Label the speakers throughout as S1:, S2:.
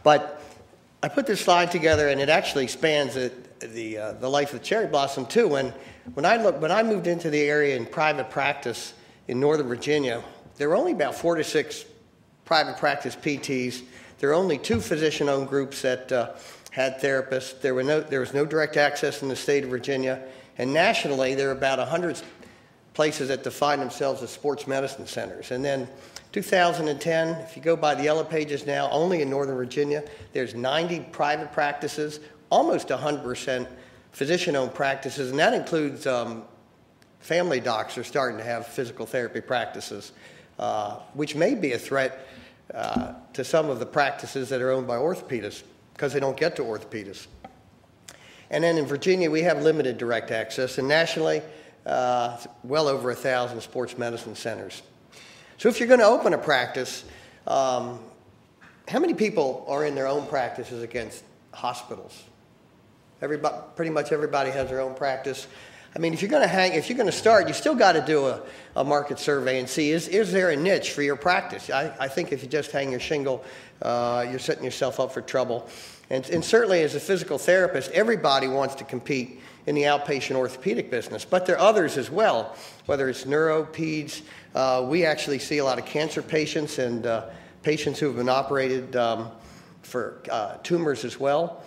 S1: But I put this slide together, and it actually spans the life of Cherry Blossom too. When I moved into the area in private practice in Northern Virginia, there were only about 4 to 6 private practice PTs. There were only 2 physician-owned groups that had therapists. There was no direct access in the state of Virginia, and nationally there were about 100 places that define themselves as sports medicine centers. And then 2010, if you go by the yellow pages now, only in Northern Virginia, there's 90 private practices, almost 100% physician-owned practices, and that includes family docs are starting to have physical therapy practices, which may be a threat to some of the practices that are owned by orthopedists because they don't get to orthopedists. And then in Virginia, we have limited direct access, and nationally, well over 1,000 sports medicine centers. So if you're going to open a practice, how many people are in their own practices against hospitals? Pretty much everybody has their own practice. I mean, if you're going to start, you still got to do a market survey and see, is there a niche for your practice? I think if you just hang your shingle, you're setting yourself up for trouble. And certainly as a physical therapist, everybody wants to compete in the outpatient orthopedic business, but there are others as well, whether it's neuro, peds. We actually see a lot of cancer patients and patients who have been operated for tumors as well.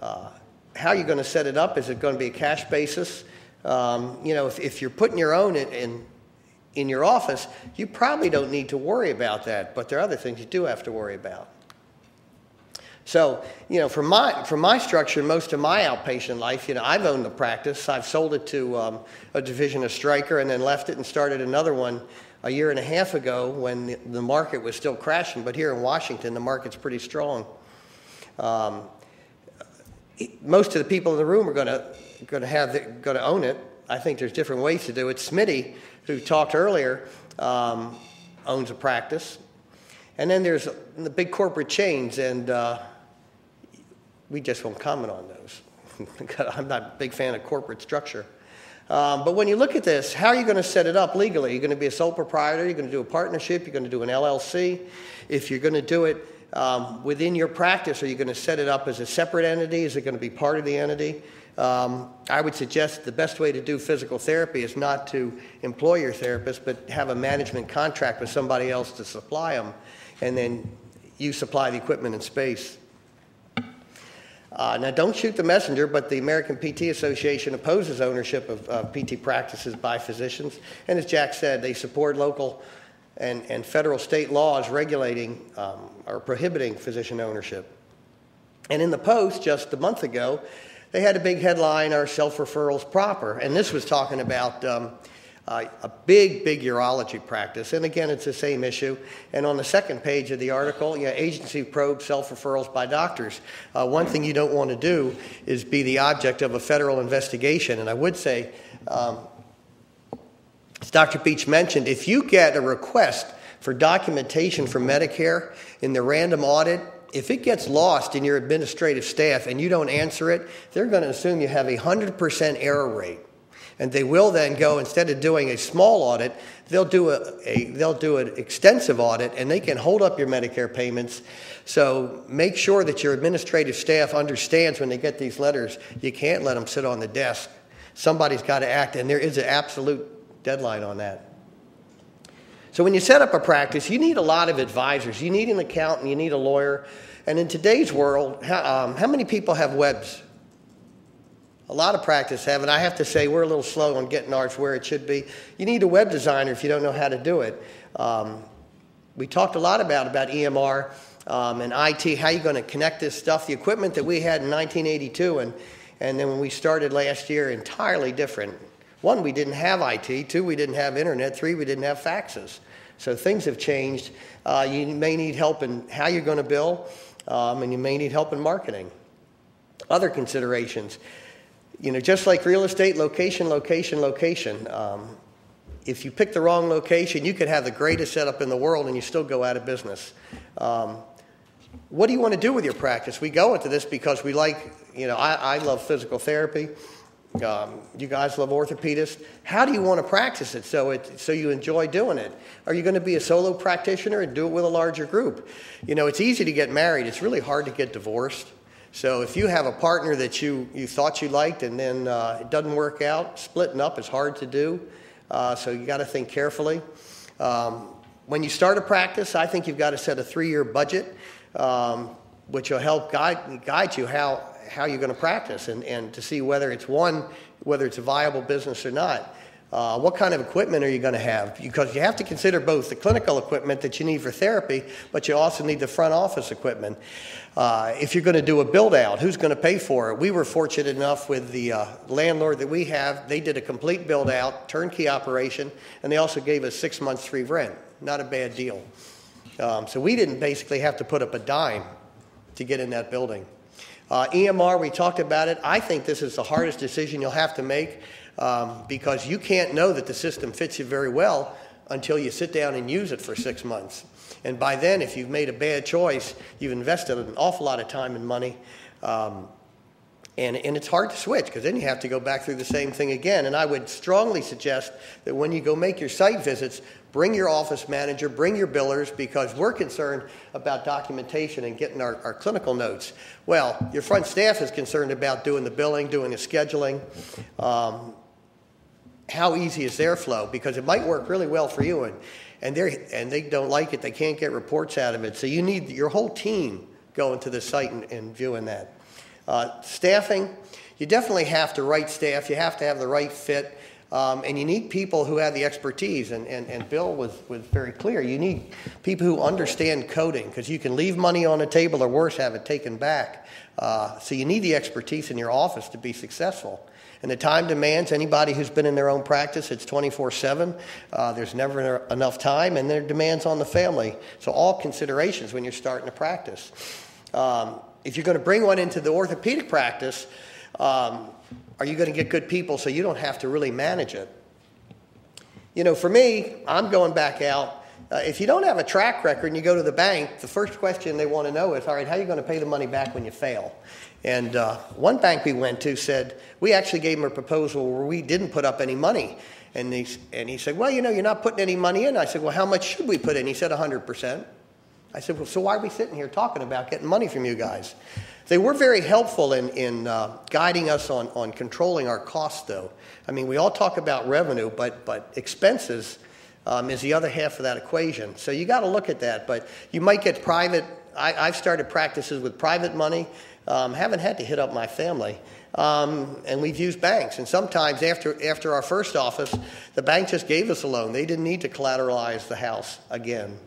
S1: How are you going to set it up? Is it going to be a cash basis? If you're putting your own in your office, you probably don't need to worry about that, but there are other things you do have to worry about. So, from my structure, most of my outpatient life, I've owned the practice. I've sold it to a division of Stryker and then left it and started another one a year and a half ago when the market was still crashing. But here in Washington, the market's pretty strong. Most of the people in the room are going to own it. I think there's different ways to do it. Smitty, who talked earlier, owns a practice. And then there's the big corporate chains, and we just won't comment on those. I'm not a big fan of corporate structure. But when you look at this, how are you going to set it up legally? You're going to be a sole proprietor, you're going to do a partnership, you're going to do an LLC. If you're going to do it within your practice, are you going to set it up as a separate entity? Is it going to be part of the entity? I would suggest the best way to do physical therapy is not to employ your therapist, but have a management contract with somebody else to supply them, and then you supply the equipment and space. Now, don't shoot the messenger, but the American PT Association opposes ownership of PT practices by physicians. And as Jack said, they support local and federal state laws regulating or prohibiting physician ownership. And in the Post, just a month ago, they had a big headline, "Are Self-Referrals Proper?" And this was talking about a big urology practice. And again, it's the same issue. And on the second page of the article, agency probes self-referrals by doctors. One thing you don't want to do is be the object of a federal investigation. And I would say, as Dr. Beach mentioned, if you get a request for documentation from Medicare in the random audit, if it gets lost in your administrative staff and you don't answer it, they're going to assume you have a 100% error rate. And they will then go, instead of doing a small audit, they'll do an extensive audit, and they can hold up your Medicare payments. So make sure that your administrative staff understands when they get these letters, you can't let them sit on the desk. Somebody's got to act, and there is an absolute deadline on that. So when you set up a practice, you need a lot of advisors. You need an accountant, you need a lawyer. And in today's world, how many people have webs? A lot of practice have, and I have to say we're a little slow on getting ours where it should be. You need a web designer if you don't know how to do it. We talked a lot about EMR and IT, how you're going to connect this stuff. The equipment that we had in 1982 and then when we started last year, entirely different. One, we didn't have IT. Two, we didn't have internet. Three, we didn't have faxes. So things have changed. You may need help in how you're going to bill, and you may need help in marketing. Other considerations. Just like real estate, location. If you pick the wrong location, you could have the greatest setup in the world and you still go out of business. What do you want to do with your practice? We go into this because we like, I love physical therapy. You guys love orthopedists. How do you want to practice it so you enjoy doing it? Are you going to be a solo practitioner and do it with a larger group? You know, it's easy to get married. It's really hard to get divorced. So if you have a partner that you thought you liked and then it doesn't work out, splitting up is hard to do. So you got to think carefully. When you start a practice, I think you've got to set a 3-year budget, which will help guide you how you're going to practice and to see whether it's a viable business or not. What kind of equipment are you going to have? Because you have to consider both the clinical equipment that you need for therapy, but you also need the front office equipment. If you're going to do a build out, who's going to pay for it? We were fortunate enough with the landlord that we have. They did a complete build out, turnkey operation, and they also gave us 6 months free rent. Not a bad deal. So we didn't basically have to put up a dime to get in that building. EMR, we talked about it. I think this is the hardest decision you'll have to make because you can't know that the system fits you very well until you sit down and use it for 6 months. And by then, if you've made a bad choice, you've invested an awful lot of time and money. And it's hard to switch because then you have to go back through the same thing again. And I would strongly suggest that when you go make your site visits, bring your office manager, bring your billers, because we're concerned about documentation and getting our clinical notes. Well, your front staff is concerned about doing the billing, doing the scheduling. How easy is their flow? Because it might work really well for you, and they don't like it. They can't get reports out of it. So you need your whole team going to the site and viewing that. Staffing, you definitely have the right staff. You have to have the right fit. And you need people who have the expertise, and Bill was very clear. You need people who understand coding, because you can leave money on the table or worse, have it taken back. So you need the expertise in your office to be successful. And the time demands, anybody who's been in their own practice, it's 24/7. There's never enough time, and there are demands on the family. So all considerations when you're starting a practice. If you're going to bring one into the orthopedic practice, are you going to get good people so you don't have to really manage it? You know, for me, I'm going back out. If you don't have a track record and you go to the bank, the first question they want to know is, all right, how are you going to pay the money back when you fail? And one bank we went to said, we actually gave them a proposal where we didn't put up any money. And he said, well, you know, you're not putting any money in. I said, well, how much should we put in? He said 100%. I said, well, so why are we sitting here talking about getting money from you guys? They were very helpful in guiding us on controlling our costs, though. I mean, we all talk about revenue, but expenses is the other half of that equation. So you got to look at that. But you might get private. I've started practices with private money. Haven't had to hit up my family. And we've used banks. And sometimes after our first office, the bank just gave us a loan. They didn't need to collateralize the house again.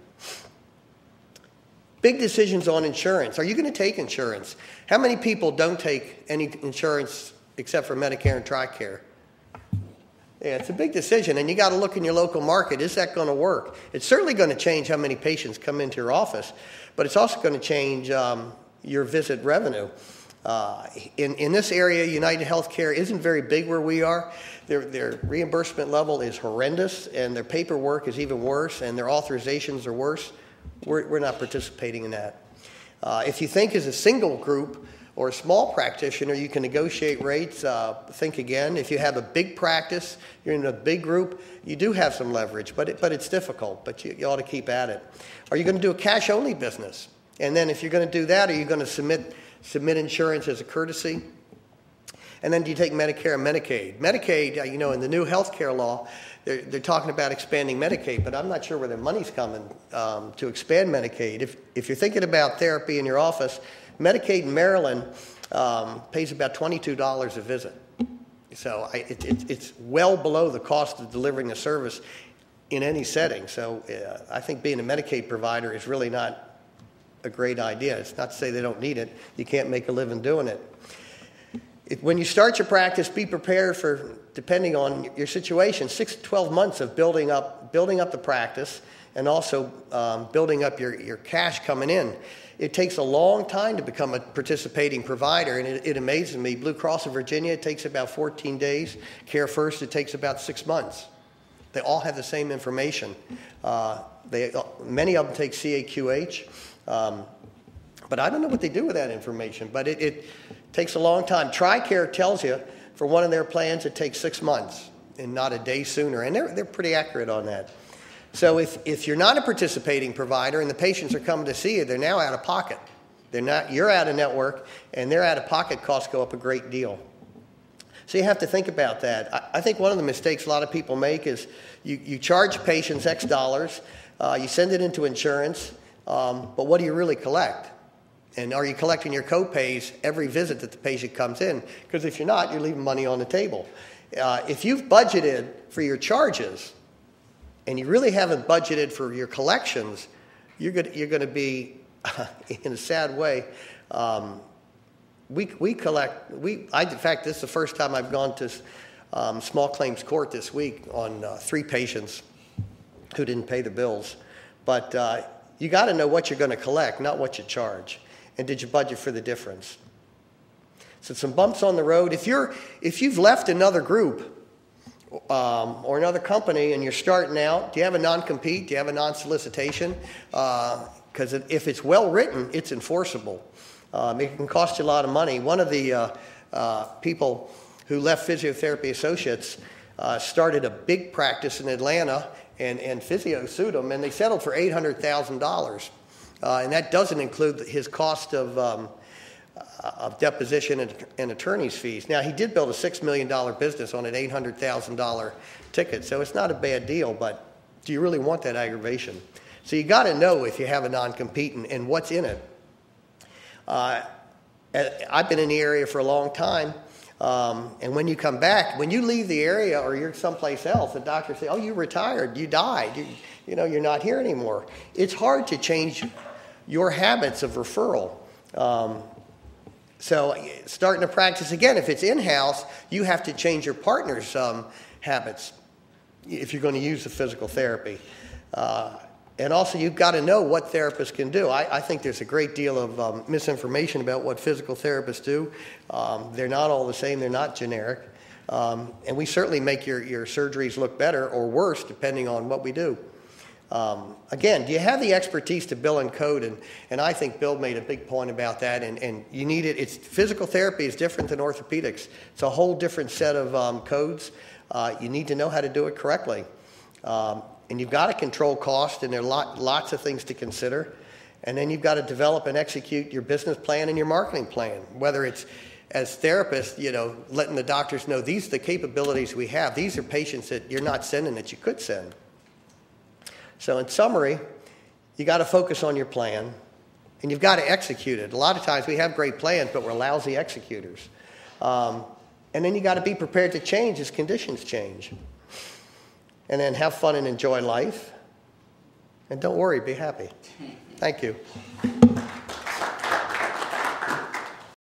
S1: Big decisions on insurance. Are you going to take insurance? How many people don't take any insurance except for Medicare and TRICARE? Yeah, it's a big decision, and you got to look in your local market. Is that going to work? It's certainly going to change how many patients come into your office, but it's also going to change your visit revenue. In this area, United Healthcare isn't very big where we are. Their reimbursement level is horrendous, and their paperwork is even worse, and their authorizations are worse. We're not participating in that. If you think as a single group or a small practitioner, you can negotiate rates, think again. If you have a big practice, you're in a big group, you do have some leverage, but it's difficult, but you ought to keep at it. Are you going to do a cash-only business? And then if you're going to do that, are you going to submit insurance as a courtesy? And then do you take Medicare and Medicaid? Medicaid, you know, in the new health care law, they're talking about expanding Medicaid, but I'm not sure where their money's coming to expand Medicaid. If you're thinking about therapy in your office, Medicaid in Maryland pays about $22 a visit. So it's well below the cost of delivering a service in any setting. So I think being a Medicaid provider is really not a great idea. It's not to say they don't need it. You can't make a living doing it. When you start your practice, be prepared for, depending on your situation, 6 to 12 months of building up the practice and also building up your cash coming in. It takes a long time to become a participating provider, and it amazes me. Blue Cross of Virginia, it takes about 14 days. Care First, it takes about 6 months. They all have the same information. Many of them take CAQH, but I don't know what they do with that information, but it takes a long time. TRICARE tells you For one of their plans, it takes 6 months and not a day sooner. And they're pretty accurate on that. So if you're not a participating provider and the patients are coming to see you, they're now out of pocket. You're out of network, and their out-of-pocket costs go up a great deal. So you have to think about that. I think one of the mistakes a lot of people make is you charge patients X dollars, you send it into insurance, but what do you really collect? And are you collecting your co-pays every visit that the patient comes in? Because if you're not, you're leaving money on the table. If you've budgeted for your charges and you really haven't budgeted for your collections, you're going to be, in a sad way, we collect. In fact, this is the first time I've gone to small claims court this week on 3 patients who didn't pay the bills. But you got to know what you're going to collect, not what you charge. And did you budget for the difference? So some bumps on the road. If you've left another group or another company and you're starting out, do you have a non-compete? Do you have a non-solicitation? Because if it's well written, it's enforceable. It can cost you a lot of money. One of the people who left Physiotherapy Associates started a big practice in Atlanta, and Physio sued them, and they settled for $800,000. And that doesn't include his cost of deposition and attorney's fees. Now, he did build a $6 million business on an $800,000 ticket, so it's not a bad deal, but do you really want that aggravation? So you got to know if you have a non-compete and what's in it. I've been in the area for a long time, and when you come back, when you leave the area or you're someplace else, the doctor says, "Oh, you retired, you died, you're not here anymore." It's hard to change your habits of referral. So starting to practice again, if it's in-house, you have to change your partner's habits if you're going to use the physical therapy. And also, you've got to know what therapists can do. I think there's a great deal of misinformation about what physical therapists do. They're not all the same. They're not generic. And we certainly make your surgeries look better or worse depending on what we do. Again, do you have the expertise to bill and code? And I think Bill made a big point about that. And you need it. Physical therapy is different than orthopedics. It's a whole different set of codes. You need to know how to do it correctly. And you've got to control cost, and there are lots of things to consider. And then you've got to develop and execute your business plan and your marketing plan, whether it's as therapists, letting the doctors know these are the capabilities we have. These are patients that you're not sending that you could send. So in summary, you got to focus on your plan, and you've got to execute it. A lot of times we have great plans, but we're lousy executors. And then you got to be prepared to change as conditions change. And then have fun and enjoy life. And don't worry, be happy. Thank you.